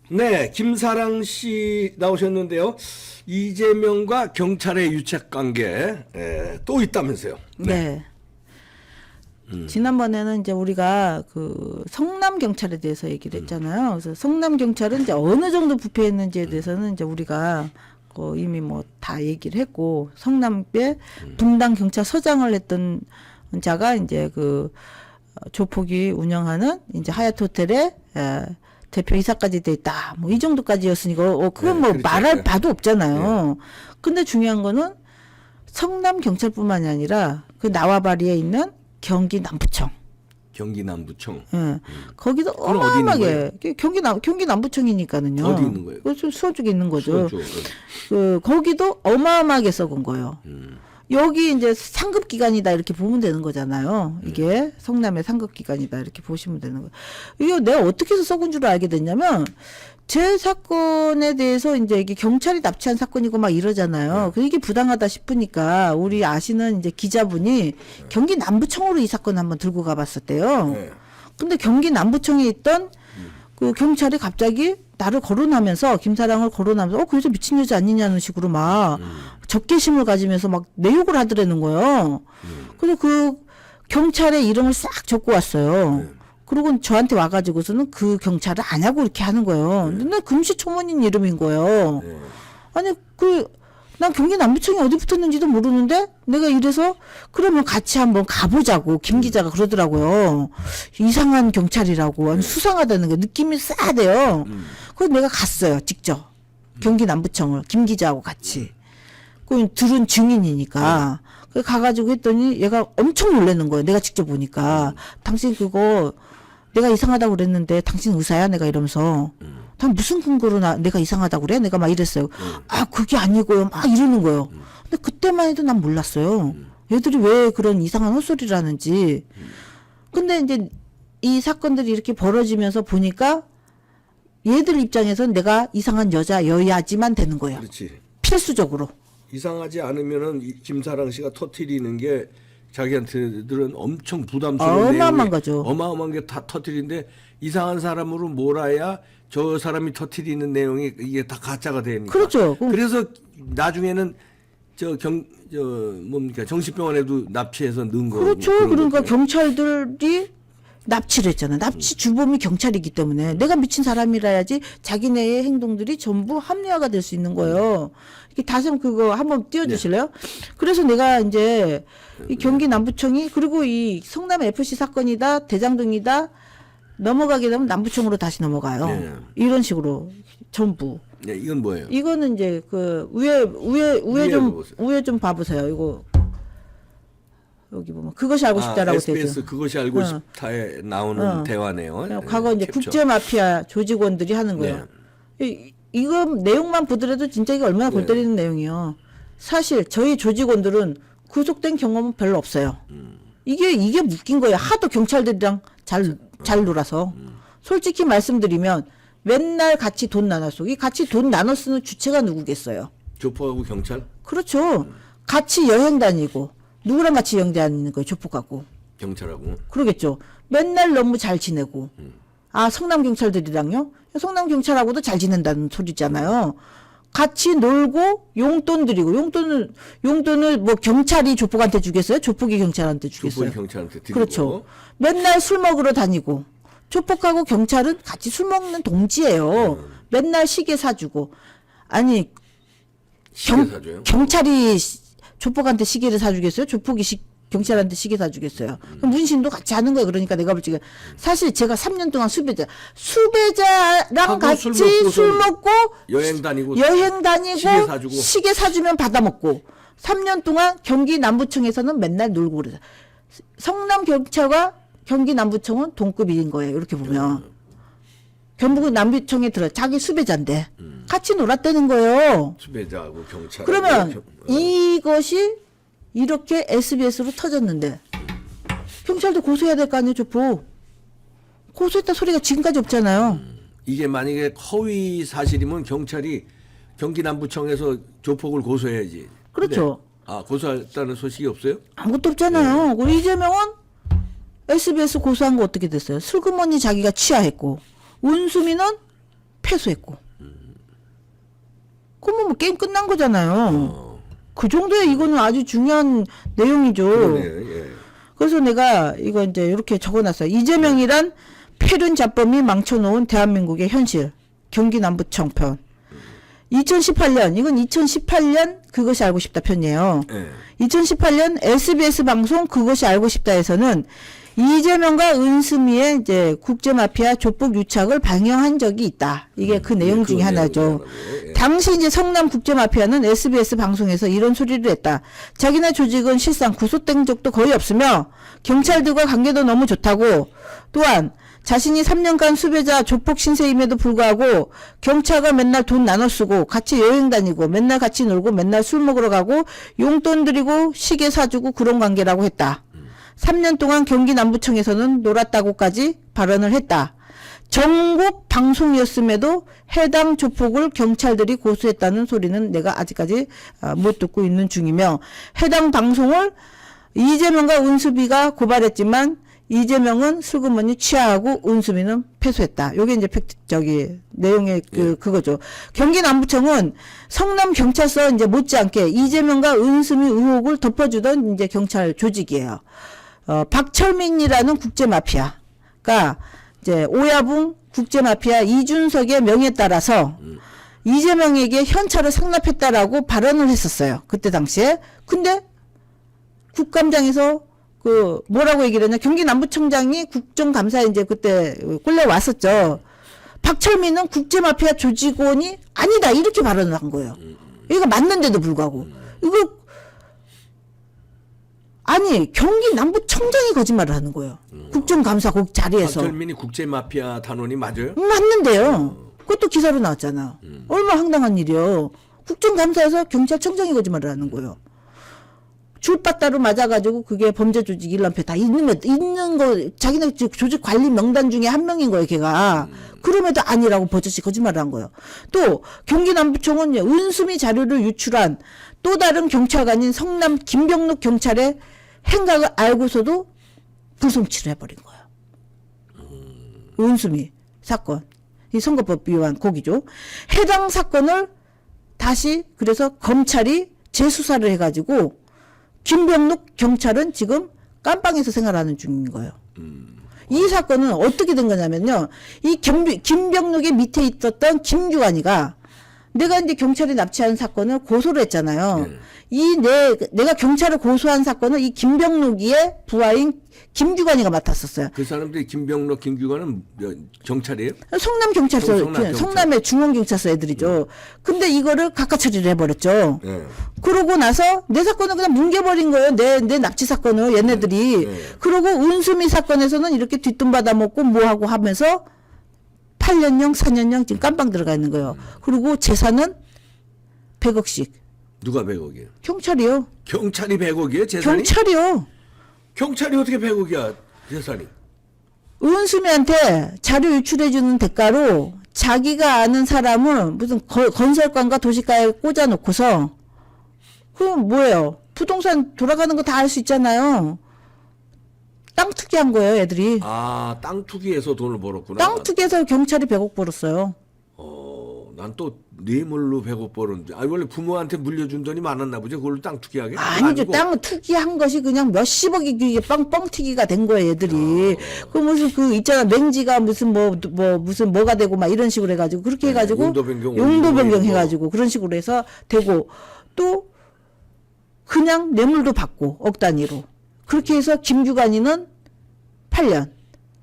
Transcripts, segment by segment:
네, 김사랑 씨 나오셨는데요. 이재명과 경찰의 유착 관계 또 있다면서요. 네. 지난번에는 이제 우리가 그 성남 경찰에 대해서 얘기를 했잖아요. 그래서 성남 경찰은 이제 어느 정도 부패했는지에 대해서는 이제 우리가 이미 뭐 다 얘기를 했고, 성남에 분당 경찰서장을 했던 자가 이제 그 조폭이 운영하는 이제 하얏트 호텔에 대표 이사까지 돼 있다. 뭐 이 정도까지였으니까 그건 뭐 그렇죠. 말할 바도 없잖아요. 근데 중요한 거는 성남 경찰뿐만이 아니라 그 나와바리에 있는 경기 남부청. 경기 남부청. 예. 거기도 그건 어디 있는 어마어마하게 경기 남부청이니까는요. 어디 있는 거예요? 그 수원 쪽에 있는 거죠. 수원 쪽. 거기도 어마어마하게 썩은 거예요. 여기 이제 상급 기관이다 이렇게 보면 되는 거잖아요. 이게 성남의 상급 기관이다 이렇게 보시면 되는 거예요. 이게 내가 어떻게 해서 썩은 줄 알게 됐냐면 제 사건에 대해서 이제 이게 경찰이 납치한 사건이고 막 이러잖아요. 이게 부당하다 싶으니까 우리 아시는 이제 기자분이 경기 남부청으로 이 사건 한번 들고 가봤었대요. 네. 근데 경기 남부청에 있던 그 경찰이 갑자기 나를 거론하면서 김사랑을 거론하면서 그래서 미친 여자 아니냐는 식으로 막 적개심을 가지면서 막 내욕을 하더라는 거예요. 그래서 그 경찰의 이름을 싹 적고 왔어요. 그리고 저한테 와가지고서는 그 경찰을 아냐고 이렇게 하는 거예요. 근데 금시초문인 이름인 거예요. 아니 난 경기 남부청이 어디 붙었는지도 모르는데 내가 이래서 그러면 같이 한번 가보자고 김 기자가 그러더라고요. 이상한 경찰이라고 아니 수상하다는 게 느낌이 싸대요. 그래서 내가 갔어요 직접 경기 남부청을 김 기자하고 같이. 그 들은 증인이니까. 그래서 가가지고 했더니 얘가 엄청 놀라는 거예요. 내가 직접 보니까 당신 그거 내가 이상하다고 그랬는데 당신 의사야? 내가 이러면서 난 무슨 근거로 내가 이상하다고 그래? 내가 막 이랬어요. 아 그게 아니고요. 막 이러는 거예요. 근데 그때만 해도 난 몰랐어요. 얘들이 왜 그런 이상한 헛소리를 하는지. 근데 이제 이 사건들이 이렇게 벌어지면서 보니까 얘들 입장에서는 내가 이상한 여자여야지만 되는 거예요. 그렇지. 필수적으로. 이상하지 않으면은 김사랑 씨가 터트리는 게 자기한테들은 엄청 부담스러운 어마어마한 내용이 거죠. 어마어마한 게 다 터트리는데 이상한 사람으로 몰아야 저 사람이 터트리는 내용이 이게 다 가짜가 되니까. 그렇죠. 그래서 나중에는 뭡니까 정신병원에도 납치해서 넣은 거. 그렇죠. 그러니까 경찰들이 납치를 했잖아. 납치 주범이 경찰이기 때문에 내가 미친 사람이라야지 자기네의 행동들이 전부 합리화가 될 수 있는 거예요. 이게 다시 한번 그거 한번 띄워주실래요? 그래서 내가 이제 이 경기 남부청이 그리고 이 성남 FC 사건이다 대장동이다 넘어가게 되면 남부청으로 다시 넘어가요. 네. 이런 식으로 전부. 네, 이건 뭐예요? 이거는 이제 그 위에 좀 봐보세요. 이거 여기 보면 그것이 알고 싶다라고 되죠. SBS 그것이 알고 싶다에 나오는 대화네요. 과거 이제 캡처. 국제 마피아 조직원들이 하는 거예요. 이거 내용만 보더라도 진짜 이게 얼마나 골 때리는 내용이에요. 사실 저희 조직원들은 구속된 경험은 별로 없어요. 이게 웃긴 거예요. 하도 경찰들이랑 잘 놀아서. 솔직히 말씀드리면 맨날 같이 돈 나눠 쓰고 이 같이 돈 나눠 쓰는 주체가 누구겠어요? 조폭하고 경찰? 그렇죠. 같이 여행 다니고 누구랑 같이 여행 다니는 거예요? 조폭 갖고. 경찰하고. 그러겠죠. 맨날 너무 잘 지내고. 아, 성남 경찰들이랑요? 성남 경찰하고도 잘 지낸다는 소리잖아요. 같이 놀고 용돈 드리고 용돈을 뭐 경찰이 조폭한테 주겠어요? 조폭이 경찰한테 주겠어요? 조폭이 경찰한테 드리고. 그렇죠. 맨날 술 먹으러 다니고 조폭하고 경찰은 같이 술 먹는 동지예요. 맨날 시계 사주고. 아니 시계 사줘요? 경찰이 조폭한테 시계를 사주겠어요? 조폭이 경찰한테 시계 사주겠어요? 그럼 문신도 같이 하는 거예요. 그러니까 내가 볼 적에 사실 제가 3년 동안 수배자랑 같이 술 먹고 여행 다니고 시계 사주면 받아먹고 3년 동안 경기 남부청에서는 맨날 놀고 그래요. 성남 경찰과 경기 남부청은 동급인 거예요. 이렇게 보면 경북 남부청에 들어 자기 수배자인데 같이 놀았다는 거예요. 수배자하고 경찰. 그러면 이것이 이렇게 SBS로 터졌는데 경찰도 고소해야 될 거 아니에요, 조폭. 고소했다 소리가 지금까지 없잖아요. 이게 만약에 허위 사실이면 경찰이 경기 남부청에서 조폭을 고소해야지. 그렇죠. 근데, 고소했다는 소식이 없어요? 아무것도 없잖아요. 그리고 이재명은 SBS 고소한 거 어떻게 됐어요? 슬그머니 자기가 취하했고, 운수미는 패소했고. 그러면 뭐 게임 끝난 거잖아요. 그 정도의 이거는 아주 중요한 내용이죠. 그러네요. 예. 그래서 내가 이거 이제 이렇게 적어놨어요. 이재명이란 패륜 잡범이 망쳐놓은 대한민국의 현실. 경기 남부청 편. 2018년 이건 2018년 그것이 알고 싶다 편이에요. 예. 2018년 SBS 방송 그것이 알고 싶다에서는 이재명과 은수미의 이제 국제마피아 조폭 유착을 방영한 적이 있다. 이게 그 내용 중에 하나죠. 예. 당시 이제 성남 국제마피아는 SBS 방송에서 이런 소리를 했다. 자기네 조직은 실상 구속된 적도 거의 없으며 경찰들과 관계도 너무 좋다고, 또한 자신이 3년간 수배자 조폭 신세임에도 불구하고 경찰과 맨날 돈 나눠 쓰고 같이 여행 다니고 맨날 같이 놀고 맨날 술 먹으러 가고 용돈 드리고 시계 사주고 그런 관계라고 했다. 3년 동안 경기 남부청에서는 놀았다고까지 발언을 했다. 전국 방송이었음에도 해당 조폭을 경찰들이 고소했다는 소리는 내가 아직까지 못 듣고 있는 중이며, 해당 방송을 이재명과 은수미가 고발했지만 이재명은 슬그머니 취하하고 은수미는 패소했다. 요게 이제 내용의 그거죠. 경기 남부청은 성남 경찰서 이제 못지않게 이재명과 은수미 의혹을 덮어주던 이제 경찰 조직이에요. 박철민이라는 국제마피아가 이제 오야붕 국제마피아 이준석의 명에 따라서 이재명에게 현찰을 상납했다라고 발언을 했었어요. 그때 당시에. 근데 국감장에서 그 뭐라고 얘기를 했냐? 경기 남부청장이 국정감사에 이제 그때 끌려왔었죠. 박철민은 국제마피아 조직원이 아니다 이렇게 발언을 한 거예요. 이거 맞는데도 불구하고 이거 아니 경기 남부청장이 거짓말을 하는 거예요. 국정감사 그 자리에서. 박철민이 국제마피아 단원이 맞아요? 맞는데요. 그것도 기사로 나왔잖아. 얼마나 황당한 일이요. 국정감사에서 경찰청장이 거짓말을 하는 거예요. 줄바따로 맞아가지고 그게 범죄 조직 일람표 다 있는 거, 자기네 조직 관리 명단 중에 한 명인 거예요, 걔가. 그럼에도 아니라고 버젓이 거짓말을 한 거예요. 또, 경기 남부청은 은수미 자료를 유출한 또 다른 경찰관인 성남 김병록 경찰의 행각을 알고서도 불송치를 해버린 거예요. 은수미 사건. 이 선거법 위반 고기죠. 해당 사건을 다시 그래서 검찰이 재수사를 해가지고 김병록 경찰은 지금 깜빵에서 생활하는 중인 거예요. 이 사건은 어떻게 된 거냐면요. 이 김병록의 밑에 있었던 김규관이가 내가 이제 경찰이 납치한 사건을 고소를 했잖아요. 내가 경찰을 고소한 사건을 이 김병록이의 부하인 김규관이가 맡았었어요. 그 사람들이 김병록, 김규관은 경찰이에요? 성남 경찰서, 성남의 중앙경찰서 애들이죠. 근데 이거를 각하 처리를 해버렸죠. 네. 그러고 나서 내 사건을 그냥 뭉개버린 거예요. 내 납치 사건을 얘네들이. 그러고 은수미 사건에서는 이렇게 뒷돈 받아먹고 뭐하고 하면서 8년형, 4년형 지금 깜빵 들어가 있는 거예요. 그리고 재산은 100억씩. 누가 100억이에요? 경찰이요. 경찰이 100억이에요? 재산이? 경찰이요. 경찰이 어떻게 100억이야? 재산이? 은수미한테 자료 유출해주는 대가로 자기가 아는 사람을 무슨 건설관과 도시가에 꽂아놓고서 그럼 뭐예요? 부동산 돌아가는 거 다 알 수 있잖아요. 땅 투기한 거예요, 애들이. 아, 땅 투기해서 돈을 벌었구나. 땅 투기해서 경찰이 100억 벌었어요. 난 또 뇌물로 100억 벌었는데. 아, 원래 부모한테 물려준 돈이 많았나 보죠. 그걸로 땅 투기하게? 아니죠. 땅 투기한 것이 그냥 몇십억이 이게 뻥튀기가 된 거예요, 애들이. 그 무슨 그 있잖아. 맹지가 무슨 무슨 뭐가 되고 막 이런 식으로 해가지고 그렇게 해가지고 용도 변경 해가지고 그런 식으로 해서 되고 또 그냥 뇌물도 받고 억 단위로 그렇게 해서 김규관이는 8년,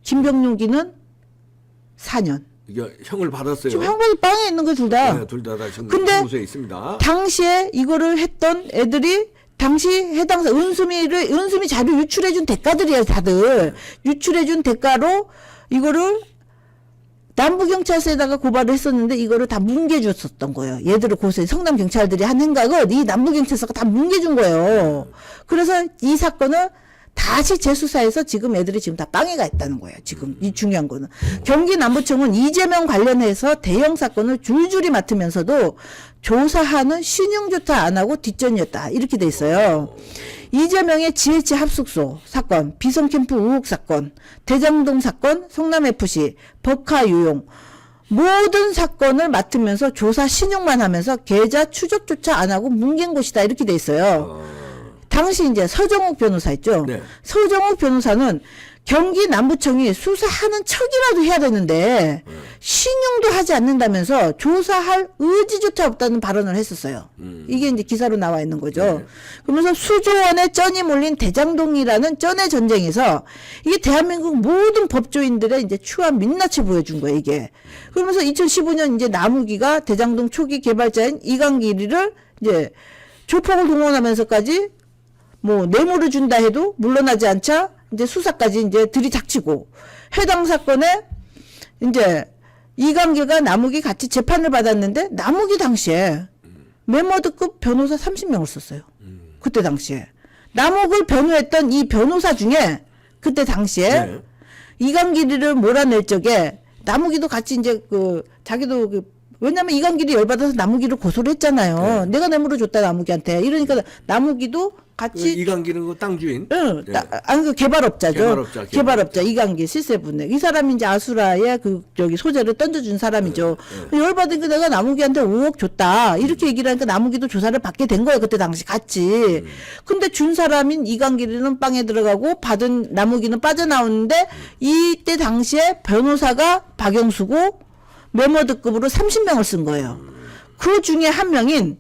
김병룡기는 4년. 이게 형을 받았어요. 지금 형벌이 빵에 있는 거 둘 다. 네, 둘 다 지금 근데 무소에 있습니다. 당시에 이거를 했던 애들이 당시 해당사 은수미 자료 유출해준 대가들이에요, 다들. 유출해준 대가로 이거를 남부경찰서에다가 고발을 했었는데 이거를 다 뭉개줬었던 거예요. 얘들을 고소해. 성남 경찰들이 한 행각을 이 남부경찰서가 다 뭉개준 거예요. 그래서 이 사건을 다시 재수사해서 지금 애들이 지금 다 빵에가 있다는 거예요. 지금 이 중요한 거는. 경기 남부청은 이재명 관련해서 대형 사건을 줄줄이 맡으면서도 조사하는 신용조차 안 하고 뒷전이었다. 이렇게 돼 있어요. 이재명의 GH 합숙소 사건, 비성캠프 의혹 사건, 대장동 사건, 성남FC, 법카 유용, 모든 사건을 맡으면서 조사 신용만 하면서 계좌 추적조차 안 하고 뭉갠 것이다 이렇게 돼 있어요. 당시 이제 서정욱 변호사 있죠. 네. 서정욱 변호사는 경기 남부청이 수사하는 척이라도 해야 되는데 신용도 하지 않는다면서 조사할 의지조차 없다는 발언을 했었어요. 이게 이제 기사로 나와 있는 거죠. 네. 그러면서 수조 원의 쩐이 몰린 대장동이라는 쩐의 전쟁에서 이게 대한민국 모든 법조인들의 이제 추한 민낯을 보여준 거예요, 이게. 그러면서 2015년 이제 남욱이가 대장동 초기 개발자인 이강길이를 이제 조폭을 동원하면서까지 뭐 뇌물을 준다 해도 물러나지 않자 이제 수사까지 이제 들이닥치고 해당 사건에 이제 이강길과 남욱이 같이 재판을 받았는데 남욱이 당시에 메모드급 변호사 30명을 썼어요. 그때 당시에 남욱을 변호했던 이 변호사 중에 그때 당시에 네. 이강길이를 몰아낼 적에 남욱이도 같이 이제 그 자기도 왜냐면 이강길이 열받아서 남욱이를 고소를 했잖아요. 내가 뇌물을 줬다 남욱이한테. 이러니까 남욱이도 그 같이 이강기는 그 땅 주인. 응, 네. 아니 그 개발업자죠. 개발업자. 이강길 실세분해. 이 사람이 이제 아수라의 그 저기 소재를 던져준 사람이죠. 열받으니까 내가 남욱이한테 5억 줬다. 이렇게 얘기를 하니까 남욱이도 조사를 받게 된 거예요. 그때 당시 같이. 근데 준 사람인 이강길이는 빵에 들어가고 받은 남욱이는 빠져나오는데 이때 당시에 변호사가 박영수고 메모드급으로 30명을 쓴 거예요. 그 중에 한 명인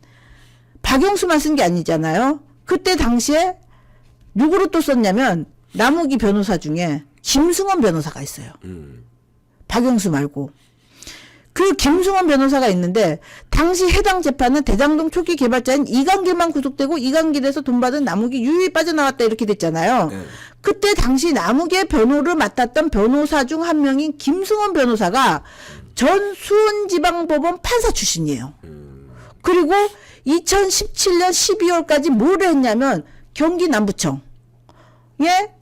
박영수만 쓴 게 아니잖아요. 그때 당시에 누구로 또 썼냐면 남욱이 변호사 중에 김승원 변호사가 있어요. 박영수 말고. 그 김승원 변호사가 있는데 당시 해당 재판은 대장동 초기 개발자인 이강길만 구속되고 이강길에서 돈 받은 남욱이 유유히 빠져나왔다 이렇게 됐잖아요. 네. 그때 당시 남욱의 변호를 맡았던 변호사 중 한 명인 김승원 변호사가 전 수원지방법원 판사 출신이에요. 그리고 2017년 12월까지 뭘 했냐면 경기 남부청의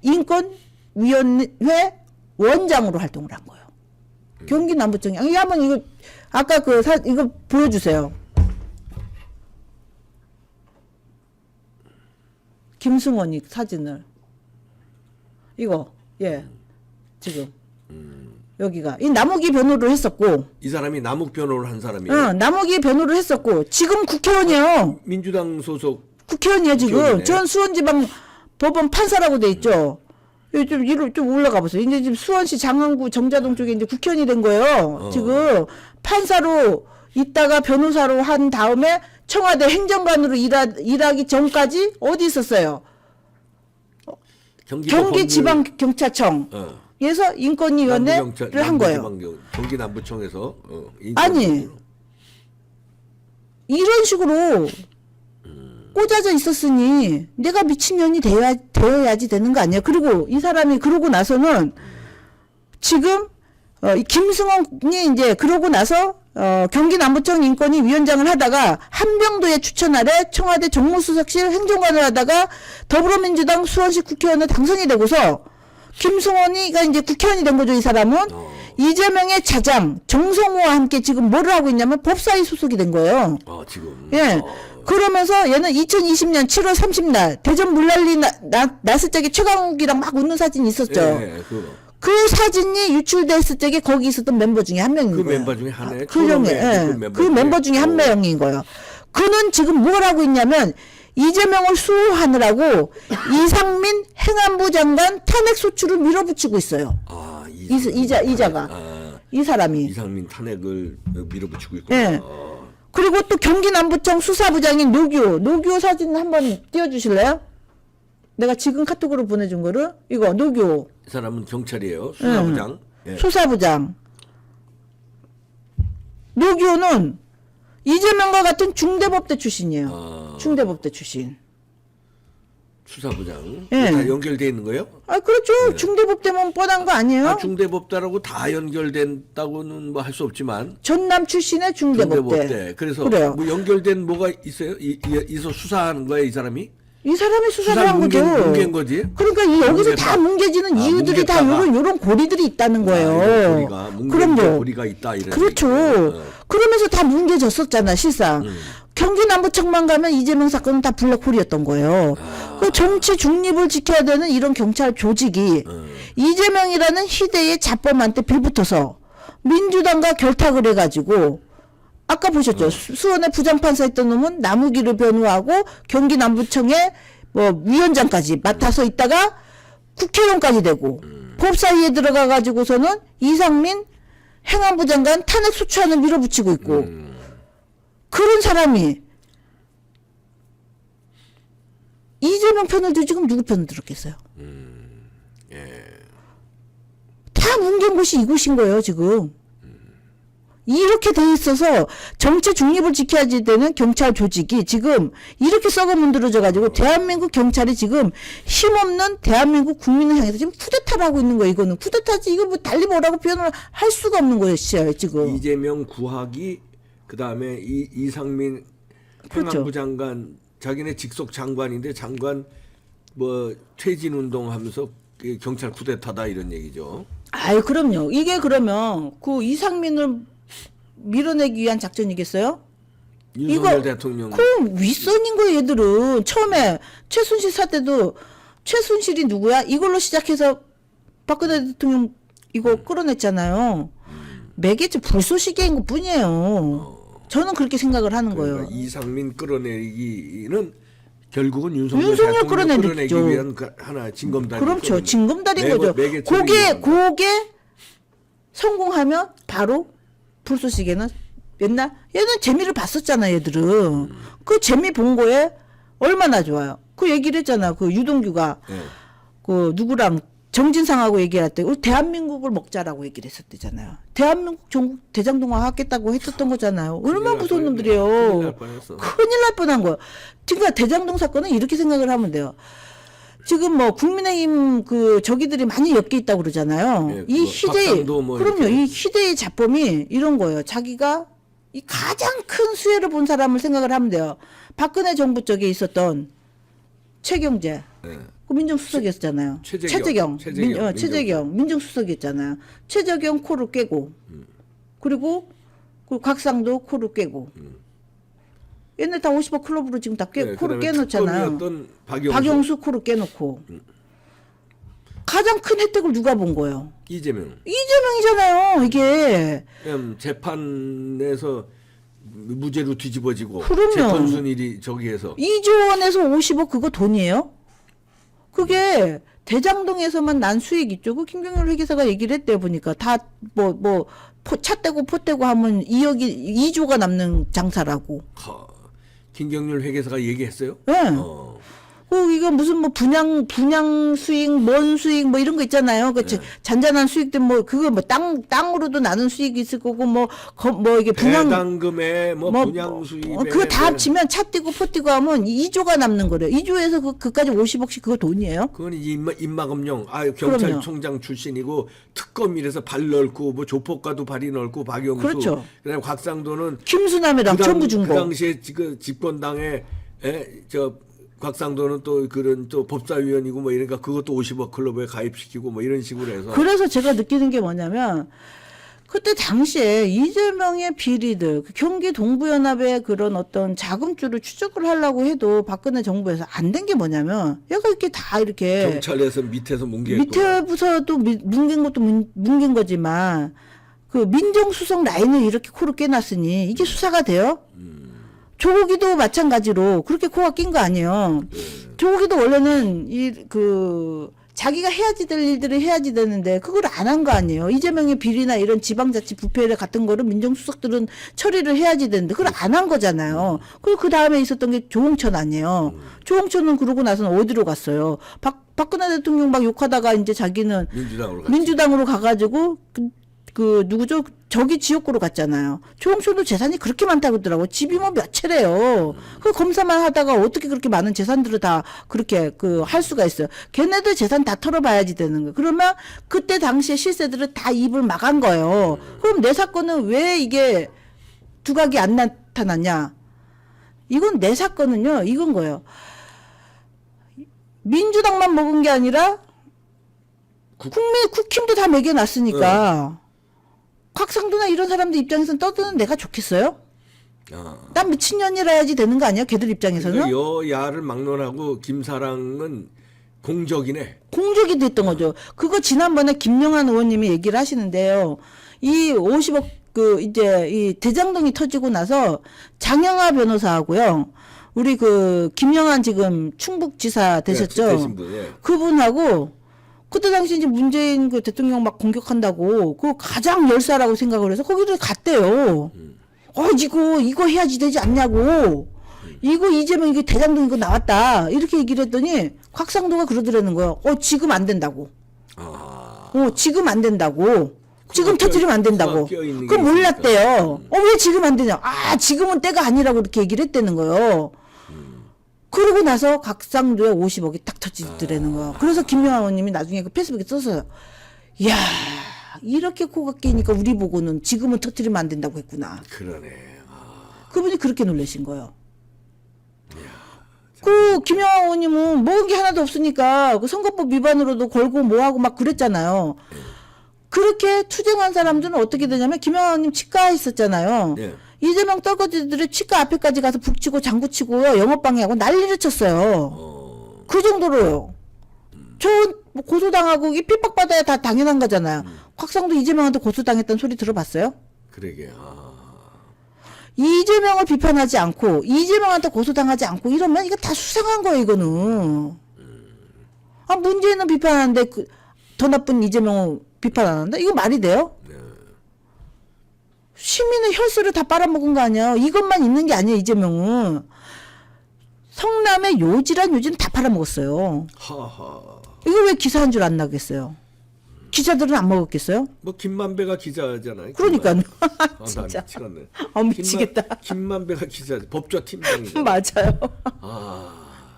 인권위원회 원장으로 활동을 한 거예요. 경기 남부청이. 아니, 한번 이거 아까 이거 보여주세요. 김승원이 사진을 이거 지금 여기가 이 남욱이 변호를 했었고 이 사람이 남욱 변호를 한 사람이에요. 응, 남욱이 변호를 했었고 지금 국회의원이에요. 민주당 소속. 국회의원이에요 지금. 국회의원이네. 전 수원지방 법원 판사라고 돼 있죠. 좀 올라가 보세요. 이제 지금 수원시 장안구 정자동 쪽에 이제 국회의원이 된 거예요. 지금 판사로 있다가 변호사로 한 다음에 청와대 행정관으로 일하기 전까지 어디 있었어요? 경기지방경찰청. 에서 인권위원회를 한 거예요. 경기 남부청에서 아니 이런 식으로 꽂아져 있었으니 내가 미친년이 되어야지 되는 거 아니야. 그리고 이 사람이 그러고 나서는 지금 이 김승원이 이제 그러고 나서 경기 남부청 인권위 위원장을 하다가 한병도의 추천 아래 청와대 정무수석실 행정관을 하다가 더불어민주당 수원시 국회의원에 당선이 되고서 김승원이가 이제 국회의원이 된 거죠, 이 사람은. 이재명의 차장, 정성호와 함께 지금 뭐를 하고 있냐면 법사위 소속이 된 거예요. 지금. 예. 그러면서 얘는 2020년 7월 30날 대전 물난리 났을 적에 최강욱이랑 막 웃는 사진이 있었죠. 예, 그 사진이 유출됐을 적에 거기 있었던 멤버 중에 한 명인 그 거예요. 멤버 중에 하나에 그 멤버 중에 한 명인 거예요. 그는 지금 뭘 하고 있냐면 이재명을 수호하느라고 이상민 행안부 장관 탄핵 소추를 밀어붙이고 있어요. 이자가 이 사람이 이상민 탄핵을 밀어붙이고 있고. 예. 그리고 또 경기 남부청 수사부장인 노규호 사진 한번 띄워주실래요? 내가 지금 카톡으로 보내준 거를 이거 노규호. 이 사람은 경찰이에요. 수사부장. 예. 수사부장. 노규호는 이재명과 같은 중대법대 출신이에요. 중대법대 출신. 수사부장. 예. 다 연결돼 있는 거예요? 그렇죠. 중대법대면 뻔한 거 아니에요? 중대법대라고 다 연결된다고는 뭐 할 수 없지만. 전남 출신의 중대법대. 그래서 그래요. 뭐 연결된 뭐가 있어요? 이서 수사하는 거예요, 이 사람이? 이 사람이 수사를 한 거죠. 뭉갠 거지. 그러니까 여기서 다 뭉개지는 이유들이 다 요런 고리들이 있다는 거예요. 그럼 뭐 고리가 있다 이런. 그렇죠. 그러면서 다 뭉개졌었잖아, 실상. 경기 남부청만 가면 이재명 사건은 다 블랙홀이었던 거예요. 그 정치 중립을 지켜야 되는 이런 경찰 조직이 이재명이라는 희대의 자범한테 빌붙어서 민주당과 결탁을 해가지고 아까 보셨죠? 수원에 부장판사 했던 놈은 남우기를 변호하고 경기 남부청에 뭐 위원장까지 맡아서 있다가 국회의원까지 되고 법사위에 들어가가지고서는 이상민 행안부 장관 탄핵 소추안을 밀어붙이고 있고 그런 사람이 이재명 편을 들지 그럼 누구 편을 들었겠어요? 예. 다 뭉갠 곳이 이곳인 거예요 지금. 이렇게 돼 있어서 정치 중립을 지켜야지 되는 경찰 조직이 지금 이렇게 썩어 문드러져 가지고 대한민국 경찰이 지금 힘없는 대한민국 국민을 향해서 지금 쿠데타를 하고 있는 거예요. 이거는 쿠데타지 이거 뭐 달리 뭐라고 표현을 할 수가 없는 거예요 지금. 이재명 구하기 그다음에 이상민 그렇죠. 행안부 장관 자기네 직속 장관인데 장관 뭐 퇴진 운동하면서 경찰 쿠데타다 이런 얘기죠. 아유 그럼요. 이게 그러면 그 이상민을 밀어내기 위한 작전이겠어요? 윤석열 대통령. 그 윗선인 거예요 얘들은. 처음에 최순실 사태도 최순실이 누구야? 이걸로 시작해서 박근혜 대통령 이거 끌어냈잖아요. 매개체 불쏘시개인 것 뿐이에요. 저는 그렇게 생각을 하는 거예요. 그러니까 이상민 끌어내기는 결국은 윤석열 윤석열 대통령 끌어내겠죠. 끌어내기 위한 하나 징검다리. 그렇죠. 징검다리인 거죠. 그게 성공하면 바로 불쏘시개는 옛날 얘는 재미를 봤었잖아 얘들은. 그 재미 본 거에 얼마나 좋아요. 그 얘기를 했잖아. 그 유동규가 네. 그 누구랑 정진상하고 얘기할 때 우리 대한민국을 먹자라고 얘기를 했었대잖아요. 대한민국 전국 대장동화 하겠다고 했었던 거잖아요. 얼마나 무서운 놈들이에요. 큰일 날 뻔한 거예요. 그러니까 대장동 사건은 이렇게 생각을 하면 돼요. 지금 뭐 국민의힘 그 저기들이 많이 엮여 있다고 그러잖아요. 네, 이 희대의 뭐 그럼요. 이렇게. 이 희대의 잡범이 이런 거예요. 자기가 이 가장 큰 수혜를 본 사람을 생각을 하면 돼요. 박근혜 정부 쪽에 있었던 최경재. 네. 그 민정수석이었잖아요. 최재경. 최재경 민정수석이었잖아요. 최재경 코를 깨고 그리고 그 곽상도 코를 깨고 옛날 다 50억 클럽으로 지금 다 네, 코를 그다음에 깨놓잖아요. 특검이었던 박영수 코를 깨놓고 가장 큰 혜택을 누가 본 거예요? 이재명. 이재명이잖아요. 이게 그냥 재판에서 무죄로 뒤집어지고 그럼요. 재판 순일이 저기에서 2조 원에서 50억 그거 돈이에요? 그게 대장동에서만 난 수익 있죠. 그 김경률 회계사가 얘기를 했대요. 보니까 다 차 떼고 포 떼고 하면 2조가 남는 장사라고. 김경률 회계사가 얘기했어요? 네. 이거 무슨 뭐 분양 수익, 뭔 수익 뭐 이런 거 있잖아요. 그 잔잔한 수익들 뭐 그거 뭐 땅으로도 나는 수익이 있을 거고 뭐 이게 분양 배당금에 뭐 분양 수익에 그거 다 합치면 차 띄고 포 띄고 하면 2조가 남는 거래요. 2조에서 그까지 50억씩 그거 돈이에요? 그건 이제 입막음용. 경찰총장 출신이고 특검이라서 발 넓고 뭐 조폭과도 발이 넓고 박영수. 그렇죠. 그다음에 곽상도는 김수남이랑 전부 준 그 거. 당시에 그 집권당에 곽상도는 또 그런 또 법사위원이고 뭐 이러니까 그것도 50억 클럽에 가입시키고 뭐 이런 식으로 해서. 그래서 제가 느끼는 게 뭐냐면 그때 당시에 이재명의 비리들, 그 경기 동부연합의 그런 어떤 자금줄을 추적을 하려고 해도 박근혜 정부에서 안 된 게 뭐냐면 얘가 이렇게 다 이렇게 경찰에서 밑에서 뭉개. 밑에 부서도 뭉갠 것도 뭉갠 거지만 그 민정수석 라인을 이렇게 코로 깨놨으니 이게 수사가 돼요? 조국이도 마찬가지로 그렇게 코가 낀 거 아니에요. 조국이도 원래는 자기가 해야지 될 일들을 해야지 되는데 그걸 안 한 거 아니에요. 이재명의 비리나 이런 지방자치 부패 같은 거를 민정수석들은 처리를 해야지 되는데 그걸 안 한 거잖아요. 그리고 그 다음에 있었던 게 조홍천 아니에요. 조홍천은 그러고 나서는 어디로 갔어요? 박근혜 대통령 막 욕하다가 이제 자기는 민주당으로 가가지고 그 누구죠? 저기 지역구로 갔잖아요. 조홍천도 재산이 그렇게 많다고 하더라고. 집이 뭐 몇 채래요. 그 검사만 하다가 어떻게 그렇게 많은 재산들을 다 그렇게 할 수가 있어요. 걔네들 재산 다 털어봐야지 되는 거예요. 그러면 그때 당시에 실세들은 다 입을 막은 거예요. 그럼 내 사건은 왜 이게 두각이 안 나타났냐? 이건 내 사건은요. 이건 거예요. 민주당만 먹은 게 아니라 국힘도 다 먹여놨으니까. 곽상도나 이런 사람들 입장에서는 떠드는 내가 좋겠어요? 난 미친년이라 해야지 되는 거 아니야? 걔들 입장에서는? 그러니까 여야를 막론하고 김사랑은 공적이네. 공적이 됐던 거죠. 그거 지난번에 김영한 의원님이 얘기를 하시는데요. 이 50억 이제 이 대장동이 터지고 나서 장영하 변호사하고요. 우리 김영한 지금 충북지사 되셨죠? 네, 되신 분, 예. 그분하고 그때 당시 이제 문재인 대통령 막 공격한다고 그 가장 열사라고 생각을 해서 거기를 갔대요. 이거 해야지 되지 않냐고. 이거 이재명 이거 대장동 이거 나왔다. 이렇게 얘기를 했더니 곽상도가 그러더라는 거예요. 지금 안 된다고. 지금 안 된다고. 지금 터뜨리면 안 된다고. 그거 몰랐대요. 왜 지금 안 되냐. 지금은 때가 아니라고 이렇게 얘기를 했다는 거예요. 그러고 나서 곽상도의 50억이 딱 터지더라는 거예요. 그래서 김영하 의원님이 나중에 페이스북에 써서요. 이야, 이렇게 코가 끼니까 우리 보고는 지금은 터뜨리면 안 된다고 했구나. 그러네. 그분이 그렇게 놀라신 거예요. 김영하 의원님은 먹은 게 하나도 없으니까 선거법 위반으로도 걸고 뭐하고 막 그랬잖아요. 그렇게 투쟁한 사람들은 어떻게 되냐면 김영하 의원님 치과에 있었잖아요. 네. 이재명 떨거지들이 치과 앞에까지 가서 북치고 장구치고요. 영업방해하고 난리를 쳤어요. 그 정도로요. 뭐 고소당하고 이 핍박받아야 다 당연한 거잖아요. 곽상도 이재명한테 고소당했다는 소리 들어봤어요? 그러게. 이재명을 비판하지 않고 이재명한테 고소당하지 않고 이러면 이거 다 수상한 거예요. 이거는. 문재인은 비판하는데 더 나쁜 이재명은 비판 안 한다? 이거 말이 돼요? 네. 시민의 혈세를 다 빨아먹은 거 아니야. 이것만 있는 게 아니야. 이재명은. 성남의 요지란 요지는 다 팔아먹었어요. 하하. 이거 왜 기사 한 줄 안 나겠어요? 기자들은 안 먹었겠어요? 뭐 김만배가 기자잖아요. 그러니까요. 나 진짜. 미치겠네. 미치겠다. 김만배가 기자, 법조팀장이죠. 맞아요.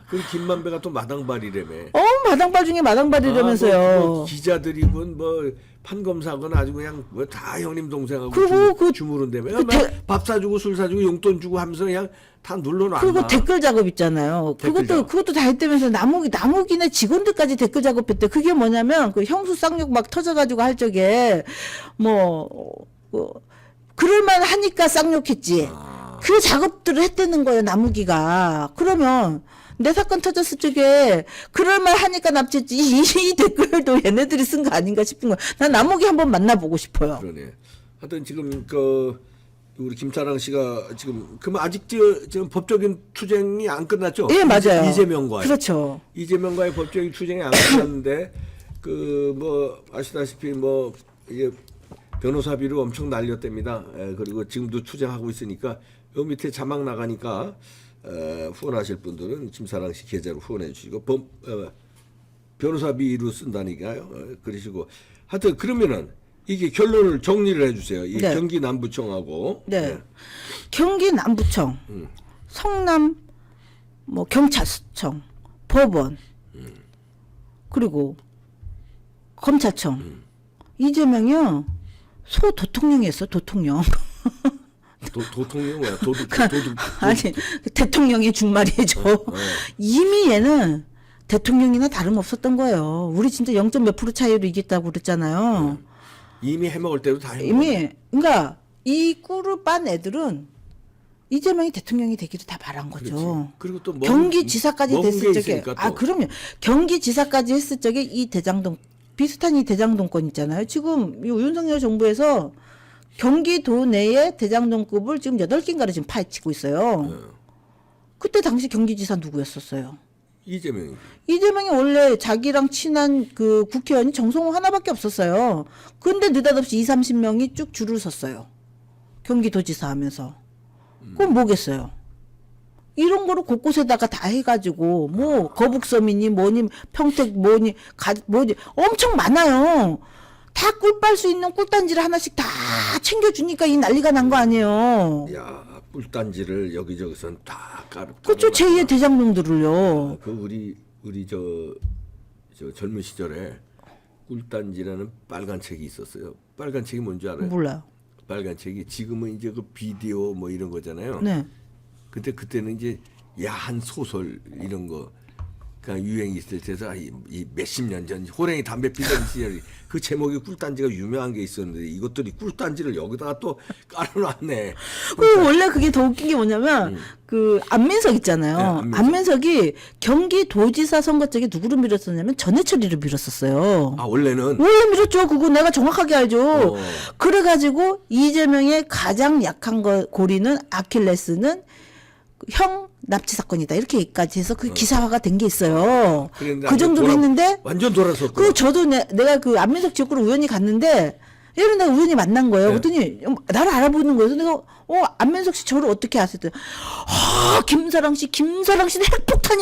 그럼 김만배가 또 마당발이라며. 마당발 중에 마당발이라면서요. 뭐 기자들이군 뭐 판검사건 아주 그냥 뭐 다 형님 동생하고 그리고 주무른다며. 밥 사주고 술 사주고 용돈 주고 하면서 그냥 다 눌러놔. 그리고 댓글 작업 있잖아요. 그것도 다 했다면서 남욱이네 직원들까지 댓글 작업했대. 그게 뭐냐면 형수 쌍욕 막 터져가지고 할 적에 그럴만 하니까 쌍욕했지. 그 작업들을 했다는 거예요. 남욱이가. 그러면 내 사건 터졌을 적에 그럴만 하니까 납치했지. 이 댓글도 얘네들이 쓴 거 아닌가 싶은 거야. 난 남욱이 한번 만나보고 싶어요. 그러네. 하여튼 지금 우리 김사랑 씨가 지금 그럼 아직 지금 법적인 투쟁이 안 끝났죠? 예, 맞아요. 이재명과의. 그렇죠. 이재명과의 법적인 투쟁이 안 끝났는데 뭐 아시다시피 이게 변호사비를 엄청 날렸답니다. 그리고 지금도 투쟁하고 있으니까 요 밑에 자막 나가니까 후원하실 분들은 김사랑 씨 계좌로 후원해 주시고 변호사비로 쓴다니까요. 그러시고 하여튼 그러면은 이게 결론을 정리를 해주세요. 이 네. 경기 남부청하고 네. 경기 남부청, 성남 경찰청, 법원, 그리고 검찰청. 이재명이요 소도통령이었어. 도통령. 도통령 뭐야? 도둑. 아니 대통령의 준말이죠. 이미 얘는 대통령이나 다름없었던 거예요. 우리 진짜 0. 몇 프로 차이로 이겼다고 그랬잖아요. 이미 해먹을 때도 다 해먹었네. 이미 그러니까 이 꿀을 빤 애들은 이재명이 대통령이 되기를 다 바란 거죠. 그렇지. 그리고 또 경기지사까지 먹은 됐을 게 적에 있으니까 또. 그럼요. 경기지사까지 했을 적에 이 대장동 비슷한 이 대장동권 있잖아요. 지금 이 윤석열 정부에서 경기도 내에 대장동급을 지금 8개인가를 지금 파헤치고 있어요. 그때 당시 경기지사 누구였었어요? 이재명이. 이재명이 원래 자기랑 친한 국회의원이 정성호 하나밖에 없었어요. 근데 느닷없이 20-30명이 쭉 줄을 섰어요. 경기도지사 하면서. 그럼 뭐겠어요? 이런 거를 곳곳에다가 다 해가지고 거북섬이니 뭐니 평택 뭐니 엄청 많아요. 다 꿀 빨 수 있는 꿀단지를 하나씩 다 챙겨주니까 이 난리가 난 거 아니에요. 야, 꿀단지를 여기저기선 다 그렇죠. 제2의 대장동들을요. 우리 저 젊은 시절에 꿀단지라는 빨간 책이 있었어요. 빨간 책이 뭔지 알아요? 몰라요. 빨간 책이 지금은 이제 비디오 뭐 이런 거잖아요. 네. 근데 그때는 이제 야한 소설 이런 거 그러니까 유행이 있을 때서 이 몇십 년 전 호랭이 담배 피던 시절 그 제목이 꿀단지가 유명한 게 있었는데 이것들이 꿀단지를 여기다가 또 깔아놨네. 그 원래 그게 더 웃긴 게 뭐냐면 그 안민석 있잖아요. 네, 안민석. 안민석이 경기도지사 선거 때에 누구를 밀었었냐면 전해철이를 밀었었어요. 아 원래는 원래 밀었죠. 그거 내가 정확하게 알죠. 어. 그래가지고 이재명의 가장 약한 고리는 아킬레스는 형 납치 사건이다 이렇게까지 해서 그 기사화가 된 게 있어요. 그랬는데 그 정도로 했는데 완전 돌아섰고. 그 저도 내가 그 안민석 지역구로 우연히 갔는데 얘를 내가 우연히 만난 거예요. 네. 그랬더니 나를 알아보는 거예요. 그래서 내가 안민석 씨 저를 어떻게 아세요? 김사랑 씨는 핵폭탄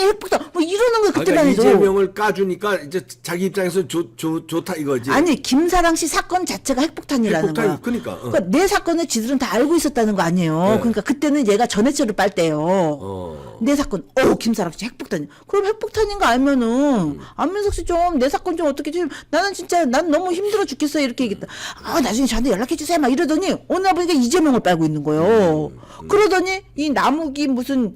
뭐 이러는 거예요. 그때 그러니까 말이죠. 이재명을 까주니까 이제 자기 입장에서 좋다 이거지. 아니 김사랑 씨 사건 자체가 핵폭탄이라는 핵폭탄이 거야. 그러니까, 그러니까 내 사건을 지들은 다 알고 있었다는 거 아니에요. 네. 그러니까 그때는 얘가 전해철을 빨 때요. 내 사건, 김사랑 씨 핵폭탄. 그럼 핵폭탄인 거 알면은 안민석 씨 좀 내 사건 좀 어떻게 좀 나는 진짜 난 너무 힘들어 죽겠어요 이렇게 얘기했다. 나중에 저한테 연락해 주세요 막 이러더니 어느 날 보니까 이재명을 빨고 있는 거예요. 그러더니 이 나무기 무슨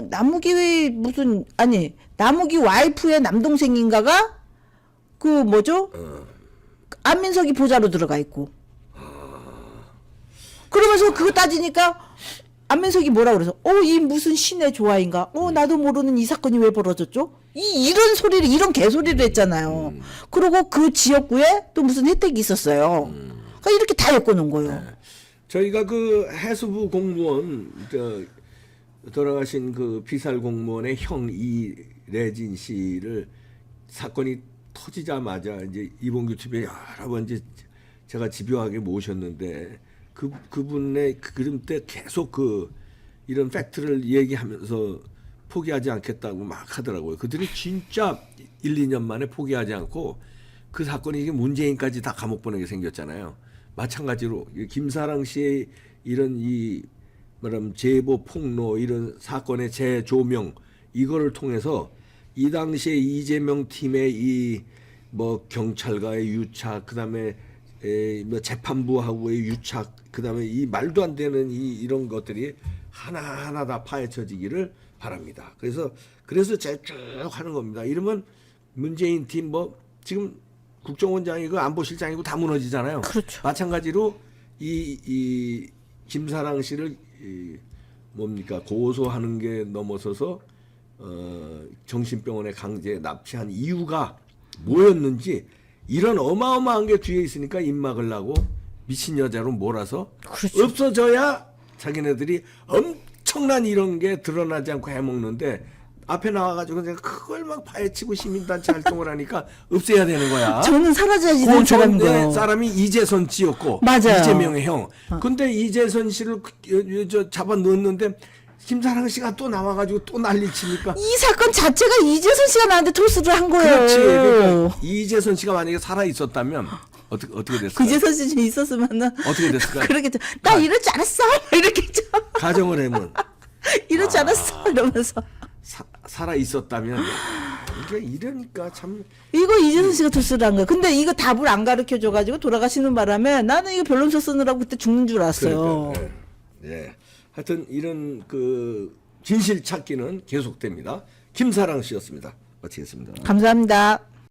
나무기 무슨 아니 나무기 와이프의 남동생인가가 그 뭐죠? 안민석이 보좌로 들어가 있고. 그러면서 그거 따지니까 안민석이 뭐라 그래서 이 무슨 신의 조화인가? 나도 모르는 이 사건이 왜 벌어졌죠? 이런 소리를 이런 개소리를 했잖아요. 그리고 그 지역구에 또 무슨 혜택이 있었어요. 그러니까 이렇게 다 엮어놓은 거예요. 저희가 그 해수부 공무원 돌아가신 그 피살 공무원의 형 이래진 씨를 사건이 터지자마자 이제 이봉규 TV에 여러 번 이제 제가 집요하게 모셨는데 그분의 그름 때 계속 이런 팩트를 얘기하면서 포기하지 않겠다고 막 하더라고요. 그들이 진짜 1, 2년 만에 포기하지 않고 그 사건이 이게 문재인까지 다 감옥 보내게 생겼잖아요. 마찬가지로 김사랑 씨의 이런 말하면 제보 폭로 이런 사건의 재조명 이거를 통해서 이 당시에 이재명 팀의 뭐 경찰과의 유착 그다음에 뭐 재판부하고의 유착 그다음에 이 말도 안 되는 이런 것들이 하나하나 다 파헤쳐지기를 바랍니다. 그래서 제가 쭉 하는 겁니다. 이러면 문재인 팀 뭐 지금 국정원장이고 안보실장이고 다 무너지잖아요. 그렇죠. 마찬가지로 이 김사랑 씨를 뭡니까 고소하는 게 넘어서서 정신병원에 강제 납치한 이유가 뭐였는지 이런 어마어마한 게 뒤에 있으니까 입 막으려고 미친 여자로 몰아서 그렇죠. 없어져야 자기네들이 엄청난 이런 게 드러나지 않고 해먹는데 앞에 나와가지고 내가 그걸 막 파헤치고 시민단체 활동을 하니까 없애야 되는 거야. 저는 사라져야지 되는 사람인 거예요. 사람이 이재선 씨였고 맞아요. 이재명의 형. 근데 이재선 씨를 잡아 넣었는데 김사랑 씨가 또 나와가지고 또 난리치니까. 이 사건 자체가 이재선 씨가 나한테 토스를 한 거예요. 그렇지. 그러니까 이재선 씨가 만약에 살아 있었다면 어떻게 됐을까? 그재선 씨 좀 있었으면은 어떻게 됐을까? 그러겠죠. 나 이럴 줄 알았어. 이렇게 죠 가정을 해면 이럴 줄 알았어. 이러면서. 살아 있었다면 이러니까 참. 이거 이재선 씨가 토스를 한 거예요. 근데 이거 답을 안 가르쳐 줘가지고 돌아가시는 바람에 나는 이거 변론서 쓰느라고 그때 죽는 줄 알았어요. 그러니까, 예. 하여튼 이런 진실 찾기는 계속됩니다. 김사랑 씨였습니다. 마치겠습니다. 감사합니다.